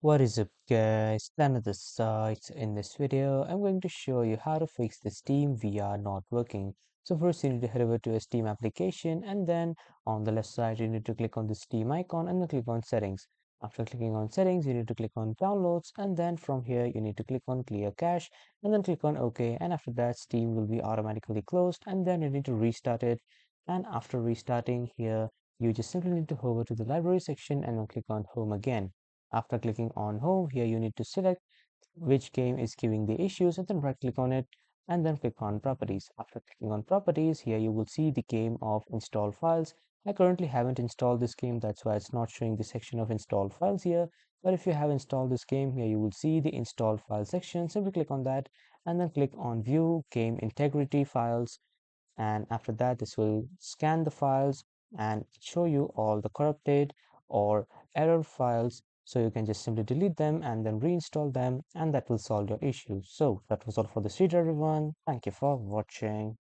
What is up guys, another site. In this video I'm going to show you how to fix the Steam VR not working. So first you need to head over to a Steam application, and then on the left side you need to click on the Steam icon and then click on settings. After clicking on settings you need to click on downloads, and then from here you need to click on clear cache and then click on OK, and after that Steam will be automatically closed, and then you need to restart it. And after restarting here, you just simply need to hover to the library section and then click on home again. After clicking on home, here you need to select which game is giving the issues, and then right click on it and then click on properties. After clicking on properties, here you will see the game of install files. I currently haven't installed this game, that's why it's not showing the section of installed files here. But if you have installed this game, here you will see the installed file section. Simply click on that and then click on view game integrity files, and after that this will scan the files and show you all the corrupted or error files, so you can just simply delete them and then reinstall them, and that will solve your issue. So that was all for this video everyone. Thank you for watching.